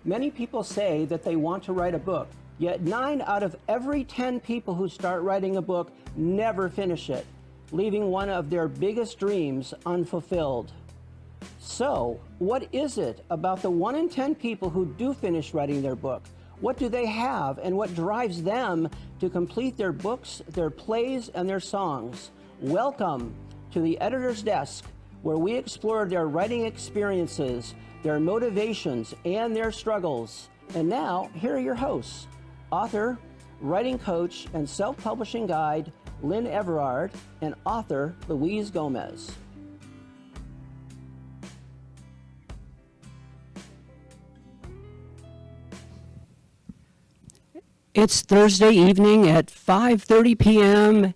Many people say that they want to write a book, yet 9 out of every 10 people who start writing a book never finish it, leaving one of their biggest dreams unfulfilled. So, what is it about the 1 in 10 people who do finish writing their book? What do they have, and what drives them to complete their books, their plays, and their songs? Welcome to the Editor's Desk, where we explore their writing experiences, their motivations, and their struggles. And now, here are your hosts, author, writing coach, and self-publishing guide, Lynn Everard, and author, Louise Gomez. It's Thursday evening at 5:30 p.m.,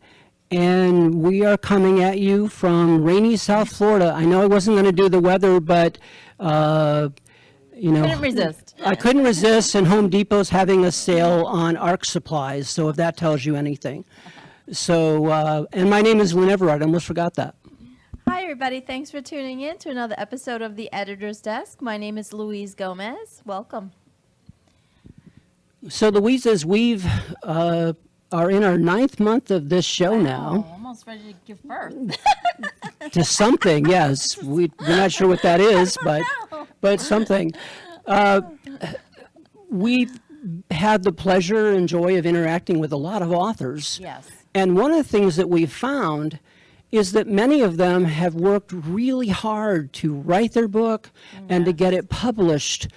and we are coming at you from rainy South Florida. I know I wasn't going to do the weather, but, Couldn't resist. I couldn't resist, and Home Depot's having a sale on ARC supplies, so if that tells you anything. So, and my name is Lynn Everard. I almost forgot that. Hi, everybody. Thanks for tuning in to another episode of The Editor's Desk. My name is Louise Gomez. Welcome. So, Louise, as we've are in our 9th month of this show now. Almost ready to give birth. To something, yes. We're not sure what that is, but something. We've had the pleasure and joy of interacting with a lot of authors. Yes. And one of the things that we've found is that many of them have worked really hard to write their book and to get it published,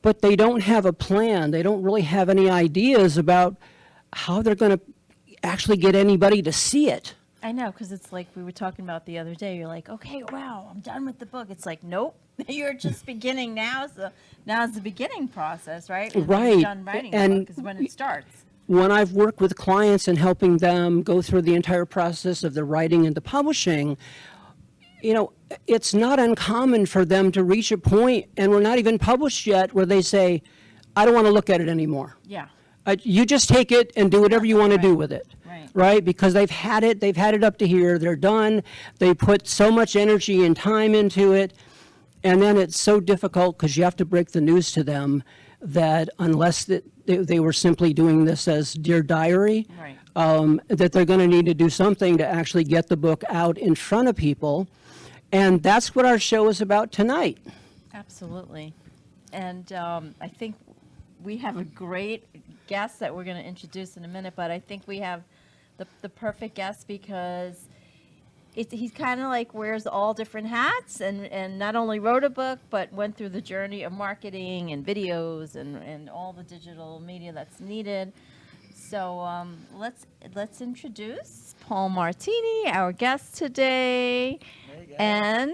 but they don't have a plan. They don't really have any ideas about how they're going to actually get anybody to see it. I know, because it's like we were talking about the other day. You're like, okay, wow, I'm done with the book. It's like, nope, you're just beginning now. So now is the beginning process, right? When Right. You're done writing the And book is when it starts. When I've worked with clients and helping them go through the entire process of the writing and the publishing, it's not uncommon for them to reach a point, and we're not even published yet, where they say, I don't want to look at it anymore. Yeah. You just take it and do whatever you want to do with it. Right. Right? Because they've had it up to here, they're done, they put so much energy and time into it, and then it's so difficult because you have to break the news to them that unless they were simply doing this as Dear Diary, Right. that they're going to need to do something to actually get the book out in front of people. And that's what our show is about tonight. Absolutely. And I think we have a great guest that we're going to introduce in a minute, but I think we have the perfect guest because he's kind of like wears all different hats and not only wrote a book, but went through the journey of marketing and videos and all the digital media that's needed. So let's introduce Paul Martini, our guest today. Hey, And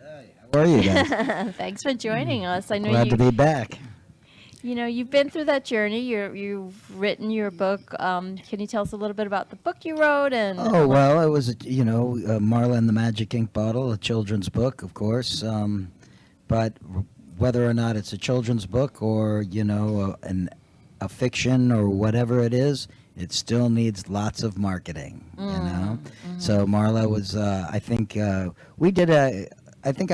Hey, how are you guys? thanks for joining us. I know Glad to be back. you've been through that journey. You've written your book. Can you tell us a little bit about the book you wrote? And Oh, well, it was, Marla and the Magic Ink Bottle, a children's book, of course. But whether or not it's a children's book or, a fiction or whatever it is, it still needs lots of marketing, So Marla was, I think I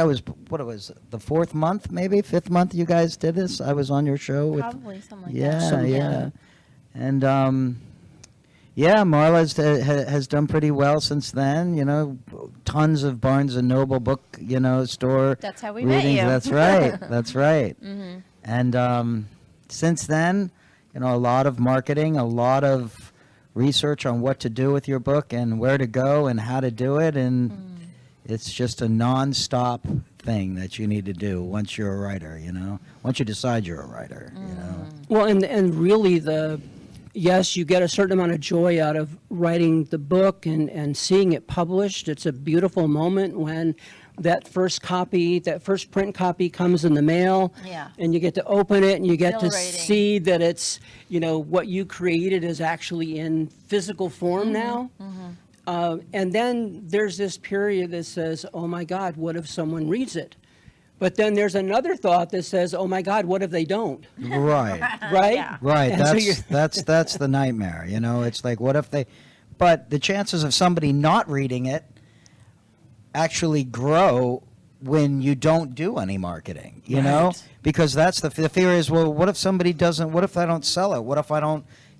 was, the 4th month, maybe 5th month you guys did this. I was on your show with, probably something like yeah, that. yeah, and Marla has done pretty well since then. Tons of Barnes and Noble book, store. That's how we met readings. you. That's right. That's right. Mm-hmm. And since then, a lot of marketing, a lot of research on what to do with your book and where to go and how to do it, and it's just a non-stop thing that you need to do once you're a writer, once you decide you're a writer, Well, and really yes, you get a certain amount of joy out of writing the book and seeing it published. It's a beautiful moment when that first print copy comes in the mail. Yeah. And you get to open it and you get to Exhilarating. see that it's, what you created is actually in physical form now. And then there's this period that says, oh my God, what if someone reads it? But then there's another thought that says, oh my God, what if they don't? Right. Right? Yeah. Right. And so That's the nightmare. It's like, what if they? But the chances of somebody not reading it actually grow when you don't do any marketing, you know, Right. because that's the fear is, well, what if somebody doesn't, what if I don't sell it? What if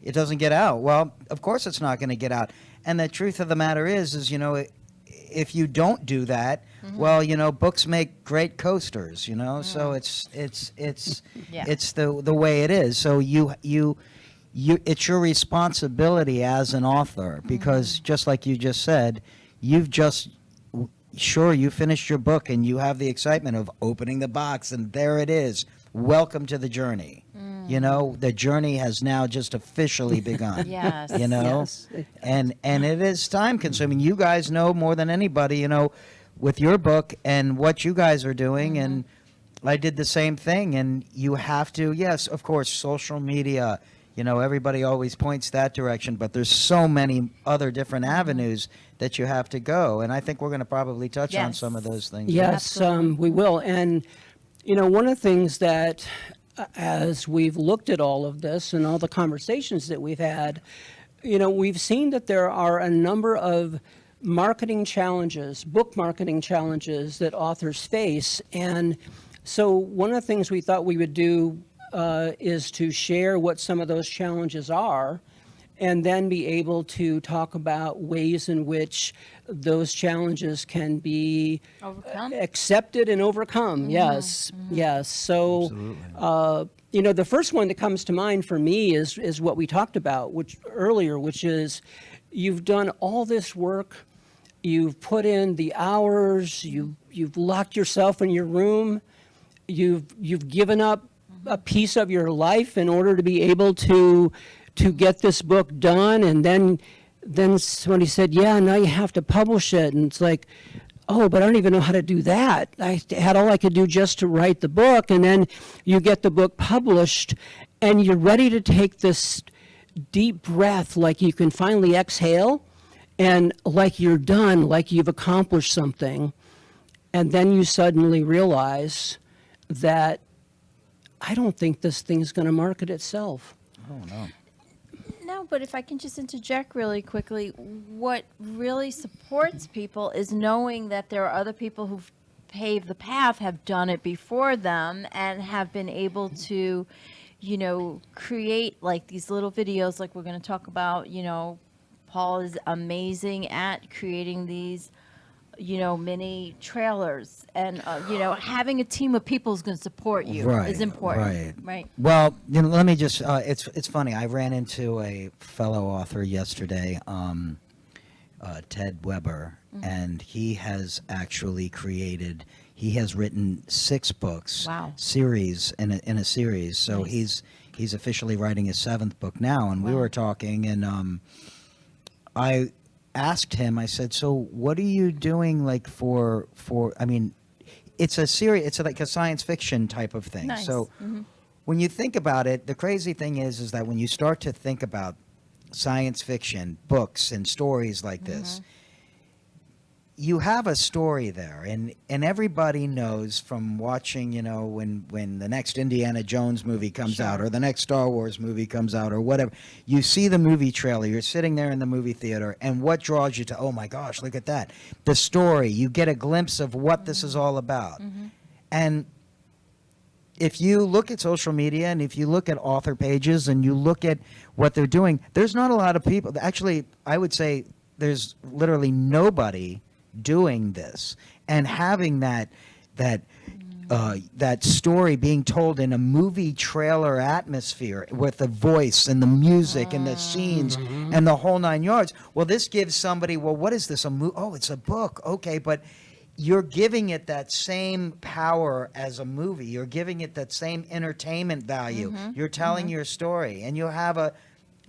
it doesn't get out? Well, of course it's not going to get out. And the truth of the matter is, you know, if you don't do that, well, you know, books make great coasters, you know, so it's Yeah. it's the way it is. So you it's your responsibility as an author, because just like you just said, sure, you finished your book and you have the excitement of opening the box and there it is. Welcome to the journey. You know, the journey has now just officially begun. Yes. You know, Yes. and it is time consuming. You guys know more than anybody, you know, with your book and what you guys are doing. And I did the same thing. And you have to, yes, of course, social media, you know, everybody always points that direction, but there's so many other different avenues that you have to go. And I think we're going to probably touch on Yes. some of those things. Yes, Absolutely. we will. And, you know, one of the things that, as we've looked at all of this and all the conversations that we've had, you know, we've seen that there are a number of marketing challenges, book marketing challenges that authors face. And so one of the things we thought we would do is to share what some of those challenges are, and then be able to talk about ways in which those challenges can be Overcome. accepted and overcome. Yes, yes. So, you know, the first one that comes to mind for me is what we talked about, which is you've done all this work, you've put in the hours, you've locked yourself in your room, you've given up a piece of your life in order to be able to get this book done, and then somebody said, yeah, now you have to publish it. And it's like, oh, but I don't even know how to do that. I had all I could do just to write the book, and then you get the book published and you're ready to take this deep breath, like you can finally exhale and like you're done, like you've accomplished something. And then you suddenly realize that I don't think this thing's going to market itself. Oh, no. No, but if I can just interject really quickly, what really supports people is knowing that there are other people who've paved the path, have done it before them, and have been able to, you know, create like these little videos like we're going to talk about. You know, Paul is amazing at creating these, you know, mini trailers, and you know, having a team of people who's going to support you is important. Right. Well, you know, let me just, it's funny. I ran into a fellow author yesterday, Ted Weber, and he has actually he has written 6 books, Wow. series in a series. So Nice. he's officially writing his 7th book now. And we were talking, and I asked him, I said, so what are you doing, like, for I mean, it's a series, it's like a science fiction type of thing. Nice. So when you think about it, the crazy thing is that when you start to think about science fiction books and stories like this, you have a story there, and everybody knows from watching, you know, when the next Indiana Jones movie comes out, or the next Star Wars movie comes out, or whatever, you see the movie trailer, you're sitting there in the movie theater, and what draws you to, oh my gosh, look at that, the story, you get a glimpse of what this is all about. And if you look at social media, and if you look at author pages, and you look at what they're doing, there's not a lot of people, actually, I would say there's literally nobody doing this and having that story being told in a movie trailer atmosphere with the voice and the music and the scenes and the whole 9 yards. Well, this gives somebody, well, what is this? Oh, it's a book. Okay, but you're giving it that same power as a movie. You're giving it that same entertainment value. You're telling your story, and you have a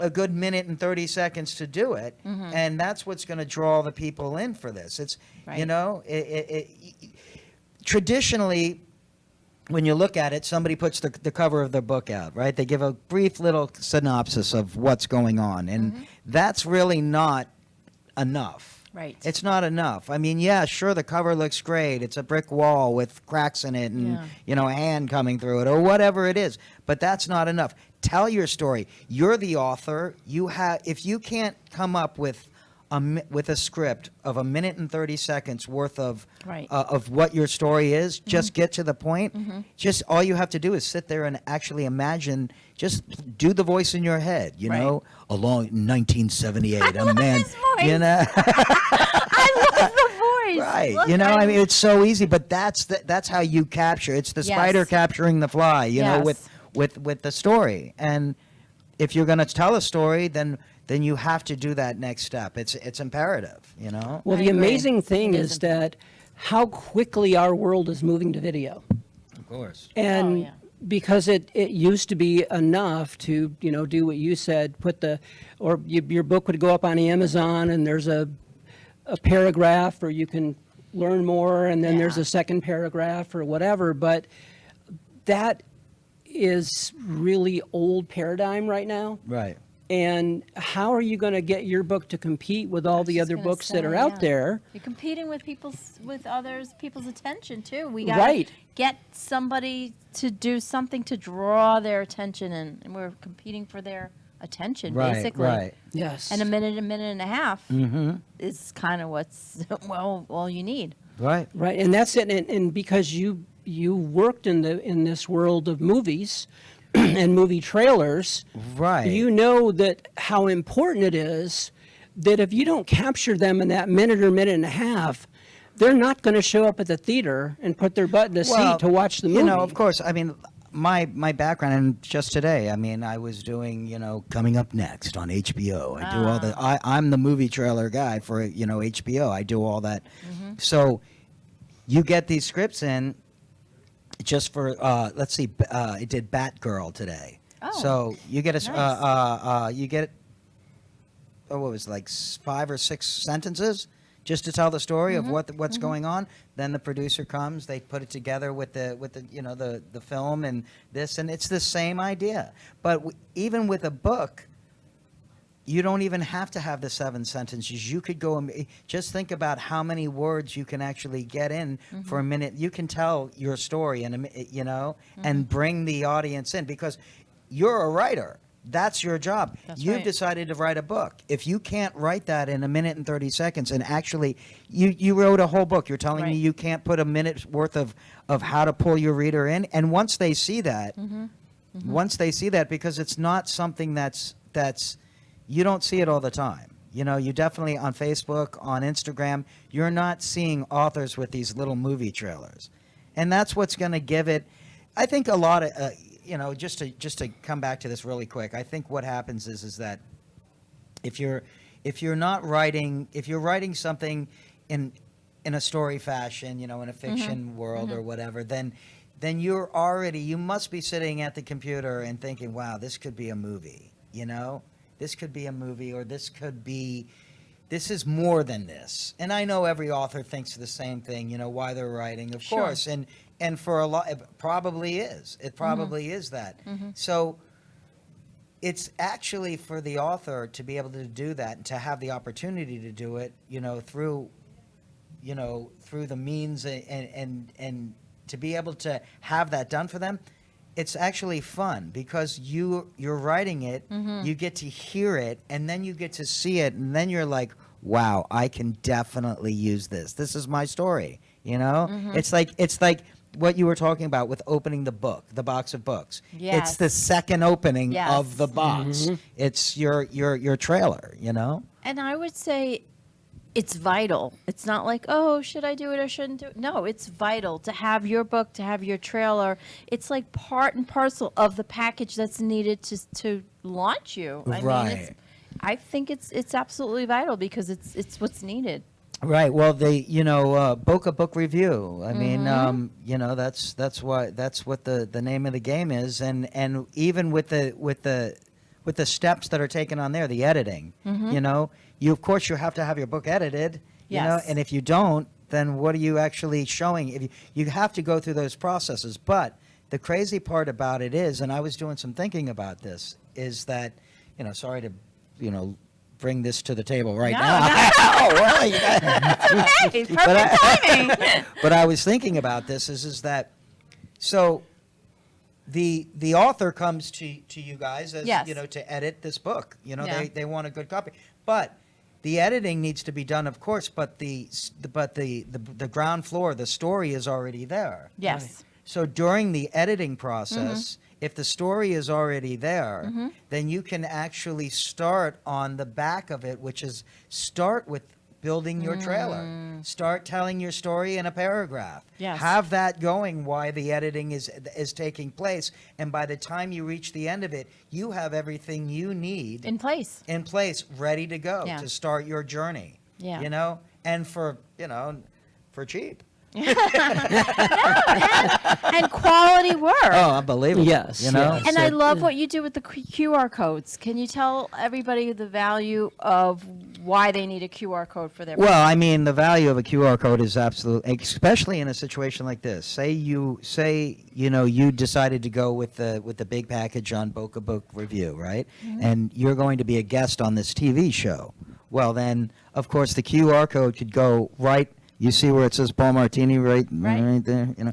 good minute and 30 seconds to do it, and that's what's going to draw the people in for this. It's, you know, traditionally, when you look at it, somebody puts the cover of their book out, right? They give a brief little synopsis of what's going on, and that's really not enough. Right. It's not enough. I mean, yeah, sure, the cover looks great. It's a brick wall with cracks in it and, you know, a hand coming through it or whatever it is. But that's not enough. Tell your story. You're the author. If you can't come up with with a script of a minute and 30 seconds worth of Right. of what your story is. Just get to the point. Just all you have to do is sit there and actually imagine. Just do the voice in your head. You Right. know, along 1978, I a love man. his voice. You know. I love the voice. Right. Look, You know, I mean, it's so easy, but that's how you capture. It's the Yes. spider capturing the fly, you know, Yes. with the story. And if you're going to tell a story, then you have to do that next step. It's imperative, you know? Well, I the agree. amazing thing It is is that how quickly our world is moving to video. Of course. And yeah. because it used to be enough to, do what you said, your book would go up on Amazon and there's a paragraph, or you can learn more, and then there's Yeah. a second paragraph or whatever. But that is really old paradigm right now. Right. And how are you going to get your book to compete with all the just other gonna books that say, are yeah. out there? You're competing with people's attention too. We gotta Right. get somebody to do something to draw their attention, and we're competing for their attention basically. Right. Yes. And a minute and a half Mm-hmm. is kind of what's all you need. Right. Right, and that's it. And because you worked in this world of movies and movie trailers, Right. you know that how important it is that if you don't capture them in that minute or minute and a half, they're not going to show up at the theater and put their butt in the seat to watch the movie. You know, of course. I mean, my background, and just today, I mean, I was doing, Coming Up Next on HBO. I do all the. I'm the movie trailer guy for HBO. I do all that. So, you get these scripts in. Just for let's see, it did Batgirl today. Oh, so you get a nice. you get what was it, like 5 or 6 sentences just to tell the story of what's going on. Then the producer comes, they put it together with the the film and this, and it's the same idea. But even with a book, you don't even have to have the 7 sentences. You could go and just think about how many words you can actually get in for a minute. You can tell your story in and bring the audience in, because you're a writer. That's your job. You've right. decided to write a book. If you can't write that in a minute and 30 seconds, and actually you wrote a whole book, you're telling me Right. you can't put a minute's worth of how to pull your reader in. And once they see that, because it's not something that's you don't see it all the time. You definitely on Facebook, on Instagram, you're not seeing authors with these little movie trailers. And that's what's going to give it, I think, a lot of, just to come back to this really quick, I think what happens is that if you're writing something in a story fashion, in a fiction world or whatever, then you must be sitting at the computer and thinking, wow, this could be a movie, This could be a movie, or this is more than this. And I know every author thinks the same thing, why they're writing, of Sure. course. And for a lot, it probably is. It probably is that. So it's actually for the author to be able to do that and to have the opportunity to do it, through the means and to be able to have that done for them. It's actually fun because you're writing it, you get to hear it, and then you get to see it, and then you're like, wow, I can definitely use this. This is my story, It's like what you were talking about with opening the box of books. Yes. It's the second opening Yes. of the box. It's your trailer, And I would say it's vital. It's not like, oh, should I do it or shouldn't do it? No, it's vital to have your book, to have your trailer. It's like part and parcel of the package that's needed to launch you. Right. I think it's absolutely vital because it's what's needed. Right. Well, book review. I mean, that's what the name of the game is, and even with the steps that are taken on there, the editing. You of course you have to have your book edited. Yes. And if you don't, then what are you actually showing? If you have to go through those processes. But the crazy part about it is, and I was doing some thinking about this, is that sorry to bring this to the table right now. Oh, well, you got Hey, perfect timing. But I was thinking about this is that so the author comes to you guys as Yes. to edit this book. Yeah. They want a good copy. But the editing needs to be done, of course, but the ground floor, the story is already there. Yes. So during the editing process, if the story is already there, then you can actually start on the back of it, which is start with building your trailer. Start telling your story in a paragraph. Yes. Have that going while the editing is taking place, and by the time you reach the end of it, you have everything you need In place. ready to go Yeah. to start your journey. Yeah. You know, and for cheap. And quality work. Oh, unbelievable. Yes, You know? yes. And I So- love what you do with the QR codes. Can you tell everybody the value of why they need a QR code for their Well, I mean, the value of a QR code is absolute, especially in a situation like this. Say you decided to go with the big package on Boca Book Review, right? And you're going to be a guest on this TV show. Well, then, of course, the QR code could go right. You see where it says Paul Martini right there, you know?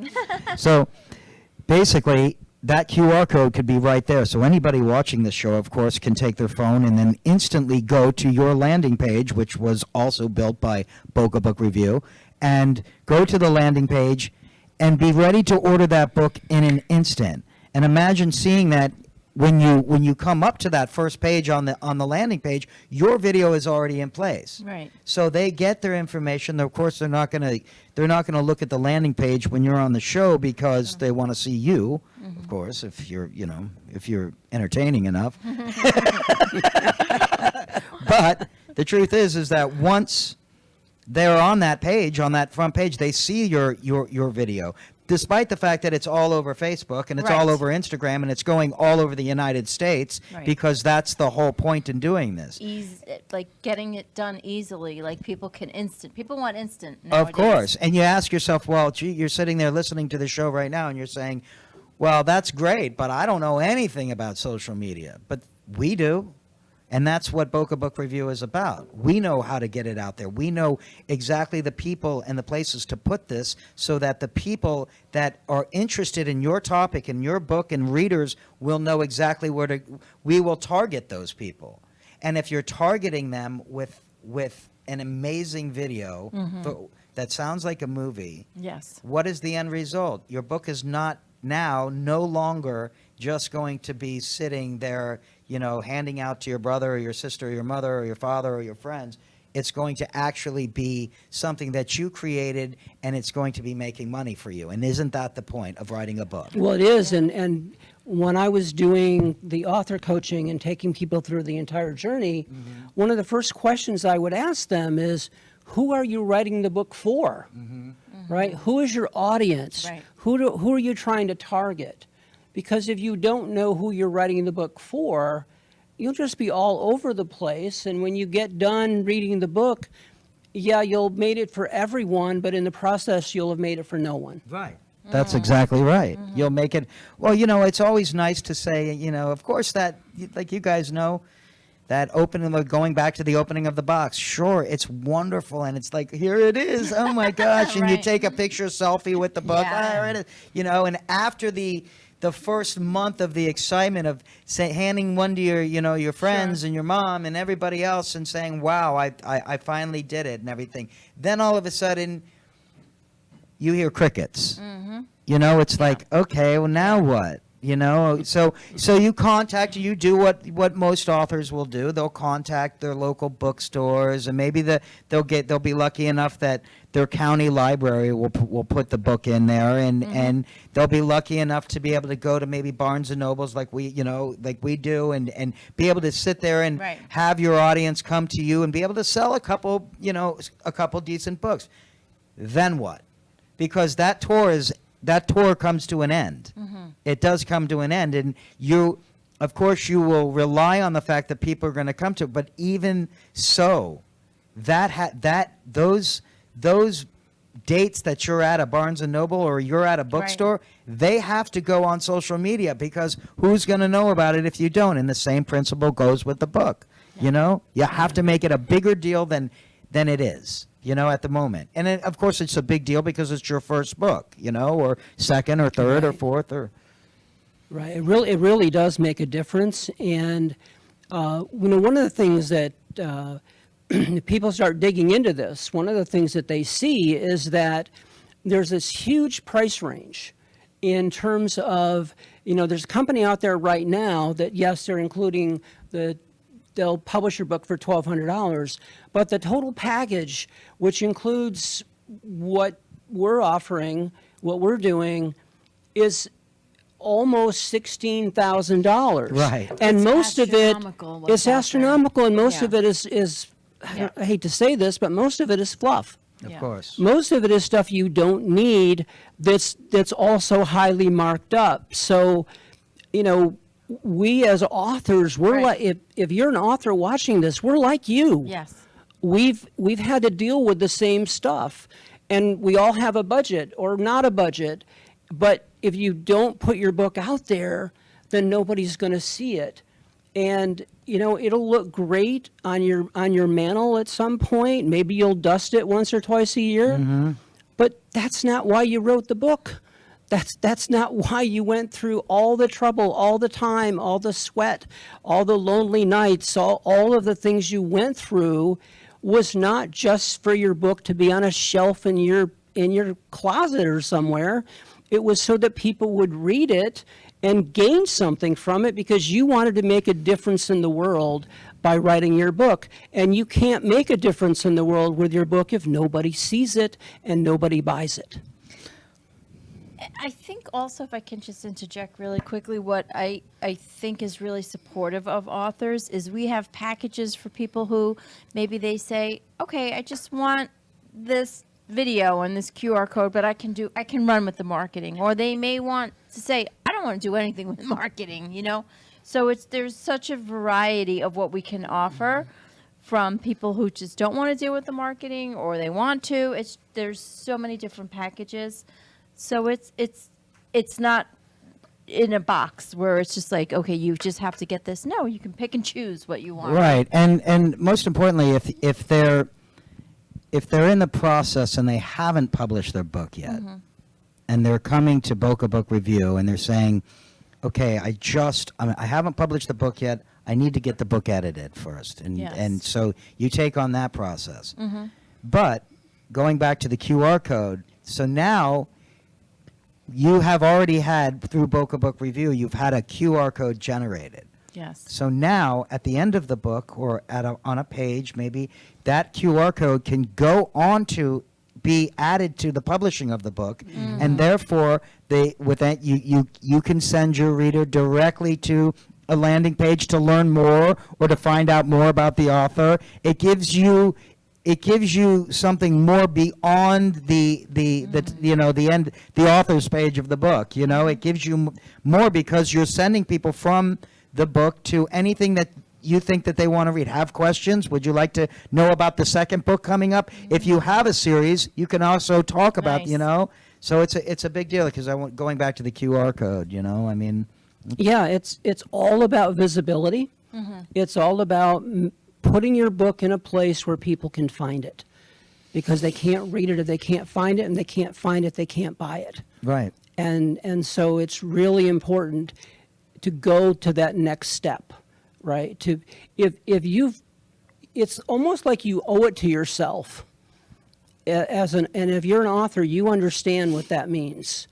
So basically, that QR code could be right there. So anybody watching this show, of course, can take their phone and then instantly go to your landing page, which was also built by Boca Book Review, and go to the landing page and be ready to order that book in an instant. And imagine seeing that when you come up to that first page on the landing page, your video is already in place. Right. So they get their information. Of course, they're not gonna look at the landing page when you're on the show because they want to see you. Of course, if you're entertaining enough. But the truth is that once they're on that page, on that front page, they see your video. Despite the fact that it's all over Facebook and it's all Right. over Instagram and it's going all over the United States, Right. because that's the whole point in doing this. Like getting it done easily. Like people want instant Of nowadays. course. And you ask yourself, well, gee, you're sitting there listening to the show right now and you're saying, well, that's great, but I don't know anything about social media. But we do. And that's what Boca Book Review is about. We know how to get it out there. We know exactly the people and the places to put this so that the people that are interested in your topic and your book and readers will know exactly we will target those people. And if you're targeting them with an amazing video that sounds like a movie, Yes. what is the end result? Your book is no longer just going to be sitting there, handing out to your brother or your sister or your mother or your father or your friends. It's going to actually be something that you created, and it's going to be making money for you. And isn't that the point of writing a book? Well, it is, and when I was doing the author coaching and taking people through the entire journey, one of the first questions I would ask them is, who are you writing the book for? Right? Who is your audience? Right. Who are you trying to target? Because if you don't know who you're writing the book for, you'll just be all over the place. And when you get done reading the book, yeah, you'll have made it for everyone, but in the process, you'll have made it for no one. Right. That's exactly right. You'll make it. Well, it's always nice to say, of course, that, like you guys know, that opening, going back to the opening of the box, sure, it's wonderful, and it's like, here it is, oh my gosh, and you Right. take a picture selfie with the book, Yeah. there it is, and after the first month of the excitement of handing one to your friends and your mom and everybody else and saying, wow, I finally did it and everything, then all of a sudden you hear crickets. It's like, okay, well, now what? So you do what most authors will do. They'll contact their local bookstores, and maybe they'll be lucky enough that their county library will put the book in there, and they'll be lucky enough to be able to go to maybe Barnes and Nobles like we do, and be able to sit there and Right. have your audience come to you and be able to sell a couple decent books. Then what? Because that tour comes to an end. It does come to an end, and of course, you will rely on the fact that people are going to come to it. But even so, those dates that you're at a Barnes and Noble or you're at a bookstore, they have to go on social media, because who's going to know about it if you don't? And the same principle goes with the book. You have to make it a bigger deal than it is. At the moment. And of course, it's a big deal because it's your first book, or second or third or fourth or. Right. It really does make a difference. And, one of the things that people start digging into this, one of the things that they see is that there's this huge price range in terms of, there's a company out there right now that, yes, they're including they'll publish your book for $1,200, but the total package, which includes what we're offering, what we're doing, is almost $16,000. Right. And It's most of it astronomical what's is out there. astronomical, and most Yeah. of it is Yeah. I hate to say this, but most of it is fluff. Of Yeah. course. Most of it is stuff you don't need that's also highly marked up. So, we as authors, we're Right. like, if you're an author watching this, we're like you. Yes. We've had to deal with the same stuff, and we all have a budget or not a budget, but if you don't put your book out there, then nobody's going to see it. And it'll look great on your mantle at some point. Maybe you'll dust it once or twice a year. But that's not why you wrote the book. That's not why you went through all the trouble, all the time, all the sweat, all the lonely nights, all of the things you went through was not just for your book to be on a shelf in your closet or somewhere. It was so that people would read it and gain something from it because you wanted to make a difference in the world by writing your book. And you can't make a difference in the world with your book if nobody sees it and nobody buys it. I think also, if I can just interject really quickly, what I think is really supportive of authors is we have packages for people who maybe they say, okay, I just want this video and this QR code, but I can run with the marketing. Or they may want to say, I don't want to do anything with marketing, So there's such a variety of what we can offer from people who just don't want to deal with the marketing or they want to. There's so many different packages. So it's not in a box where it's just like, okay, you just have to get this. No, you can pick and choose what you want. Right. And most importantly, if they're in the process and they haven't published their book yet, and they're coming to Boca Book Review and they're saying, okay, I haven't published the book yet. I need to get the book edited first. And so you take on that process. But going back to the QR code, so now you have already had, through Boca Book Review, you've had a QR code generated. Yes. So now, at the end of the book or on a page, maybe that QR code can go on to be added to the publishing of the book, and therefore you can send your reader directly to a landing page to learn more or to find out more about the author. It gives you something more beyond the end, the author's page of the book. It gives you more because you're sending people from the book to anything that you think that they want to read. Have questions? Would you like to know about the second book coming up? If you have a series, you can also talk about, Nice. So it's a big deal because going back to the QR code, I mean. Yeah, it's all about visibility. It's all about putting your book in a place where people can find it, because they can't read it if they can't find it, and they can't find it, they can't buy it. Right. And so it's really important to go to that next step, right? It's almost like you owe it to yourself and if you're an author, you understand what that means,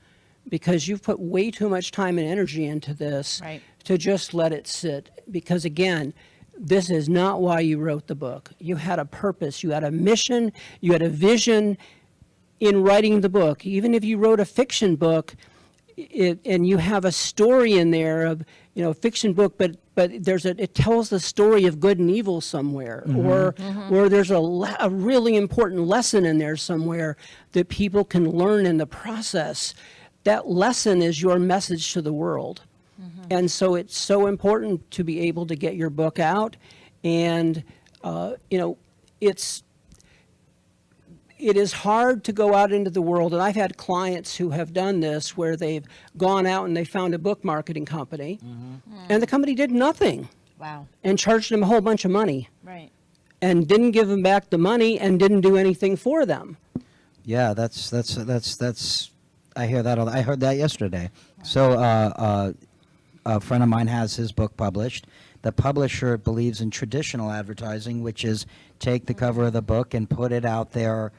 because you've put way too much time and energy into this Right. to just let it sit. Because again, this is not why you wrote the book. You had a purpose, you had a mission, you had a vision in writing the book. Even if you wrote a fiction book, and you have a story in there of, fiction book, but it tells the story of good and evil somewhere, or there's a really important lesson in there somewhere that people can learn in the process. That lesson is your message to the world. And so it's so important to be able to get your book out. And, it is hard to go out into the world. And I've had clients who have done this where they've gone out and they found a book marketing company, and the company did nothing Wow. and charged them a whole bunch of money Right. and didn't give them back the money and didn't do anything for them. Yeah, that's. I hear that. I heard that yesterday. So a friend of mine has his book published. the publisher believes in traditional advertising, which is take the cover of the book and put it out there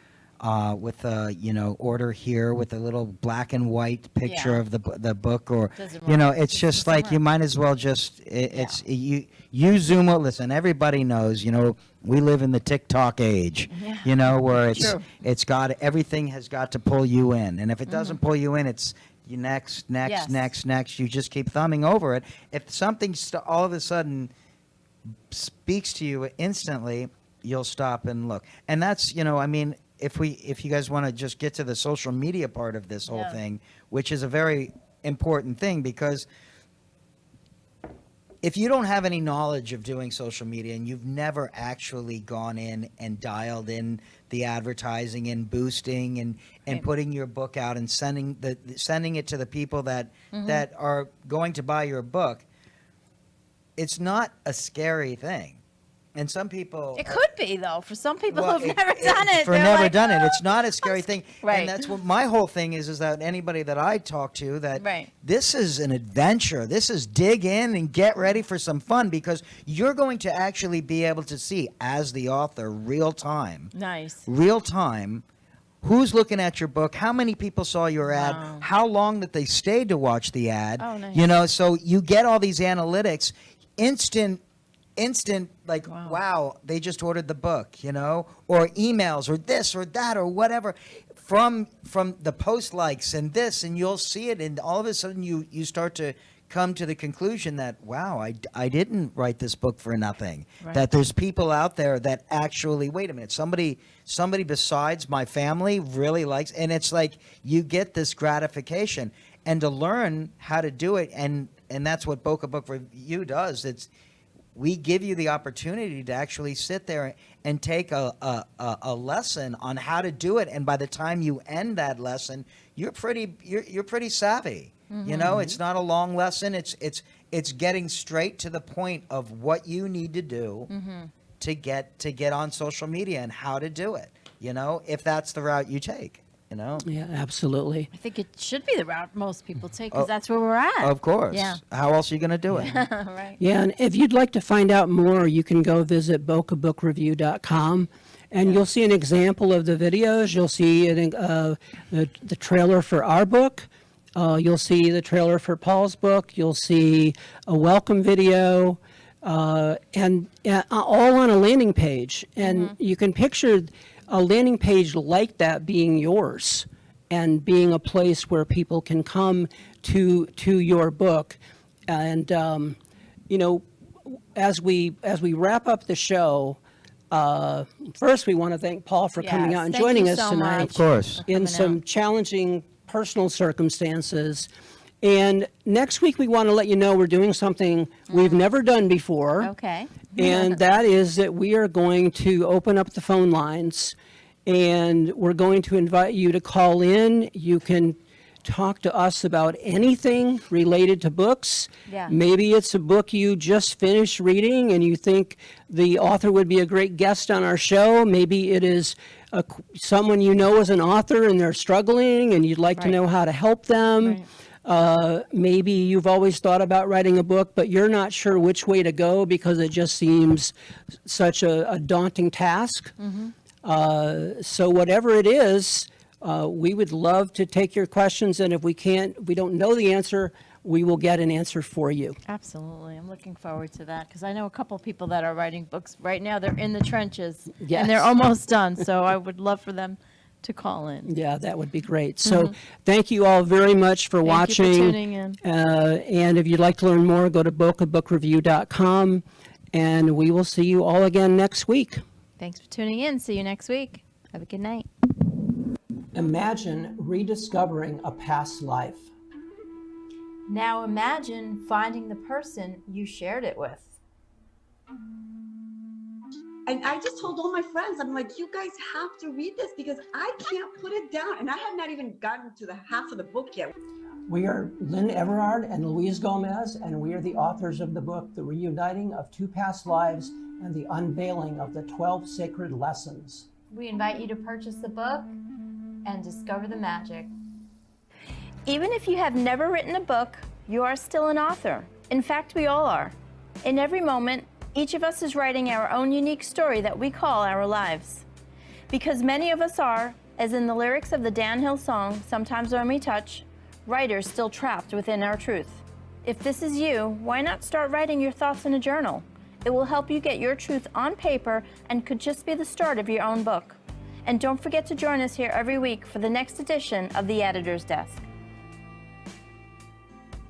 with a, order here with a little black and white picture Yeah. of the book, or Doesn't work. it's just like you might as well just you zoom out. Listen, everybody knows, we live in the TikTok age, where True. it's got everything has got to pull you in, and if it doesn't pull you in, it's you next. Yes. You just keep thumbing over it. If something all of a sudden speaks to you instantly, you'll stop and look. And that's, if you guys want to just get to the social media part of this whole Yeah. thing, which is a very important thing, because if you don't have any knowledge of doing social media and you've never actually gone in and dialed in the advertising and boosting and Right. putting your book out and sending it to the people that are going to buy your book, it's not a scary thing. And some people It could be, though, for some people well, who've never done it. For They're never like, done it. "Oh." It's not a scary thing. Right. And that's what my whole thing is that anybody that I talk to, that Right. this is an adventure. This is dig in and get ready for some fun, because you're going to actually be able to see, as the author, real time, who's looking at your book, how many people saw your ad, Wow. how long that they stayed to watch the ad. Oh, nice. So you get all these analytics, instant like, wow, they just ordered the book, or emails or this or that or whatever from the post likes and this, and you'll see it, and all of a sudden you start to come to the conclusion that, wow, I didn't write this book for nothing. Right. That there's people out there that actually, wait a minute, somebody besides my family really likes, and it's like you get this gratification. And to learn how to do it, and that's what Boca Book Review does. We give you the opportunity to actually sit there and take a lesson on how to do it, and by the time you end that lesson, you're pretty savvy. It's not a long lesson. It's getting straight to the point of what you need to do to get on social media and how to do it. If that's the route you take. Yeah, absolutely. I think it should be the route most people take, because that's where we're at. Of course. Yeah. How else are you going to do it? Right. Yeah, and if you'd like to find out more, you can go visit bocabookreview.com, and you'll see an example of the videos. You'll see the trailer for our book. You'll see the trailer for Paul's book. You'll see a welcome video, and all on a landing page. And you can picture a landing page like that being yours and being a place where people can come to your book. And as we wrap up the show, first we want to thank Paul for coming Yes, out and thank joining you us so tonight. much Of course. for In coming some out. challenging personal circumstances. And next week we want to let you know we're doing something we've never done before. Okay. And that is that we are going to open up the phone lines, and we're going to invite you to call in. You can talk to us about anything related to books. Yeah. Maybe it's a book you just finished reading and you think the author would be a great guest on our show. Maybe it is someone you know is an author and they're struggling and you'd like to Right. know how to help them. Right. Maybe you've always thought about writing a book, but you're not sure which way to go because it just seems such a daunting task. So whatever it is, we would love to take your questions, and if we don't know the answer, we will get an answer for you. Absolutely. I'm looking forward to that, because I know a couple people that are writing books right now. They're in the trenches Yes. and they're almost done. So I would love for them to call in. Yeah, that would be great. So thank you all very much for watching. Thank you for tuning in. And if you'd like to learn more, go to bocabookreview.com, and we will see you all again next week. Thanks for tuning in. See you next week. Have a good night. Imagine rediscovering a past life. Now imagine finding the person you shared it with. And I just told all my friends, I'm like, you guys have to read this because I can't put it down. And I have not even gotten to the half of the book yet. We are Lynn Everard and Louise Gomez, and we are the authors of the book, The Reuniting of Two Past Lives and the Unveiling of the 12 Sacred Lessons. We invite you to purchase the book and discover the magic. Even if you have never written a book, you are still an author. In fact, we all are. In every moment, each of us is writing our own unique story that we call our lives. Because many of us are, as in the lyrics of the Dan Hill song, Sometimes When We Touch, writers still trapped within our truth. If this is you, why not start writing your thoughts in a journal? It will help you get your truth on paper and could just be the start of your own book. And don't forget to join us here every week for the next edition of The Editor's Desk.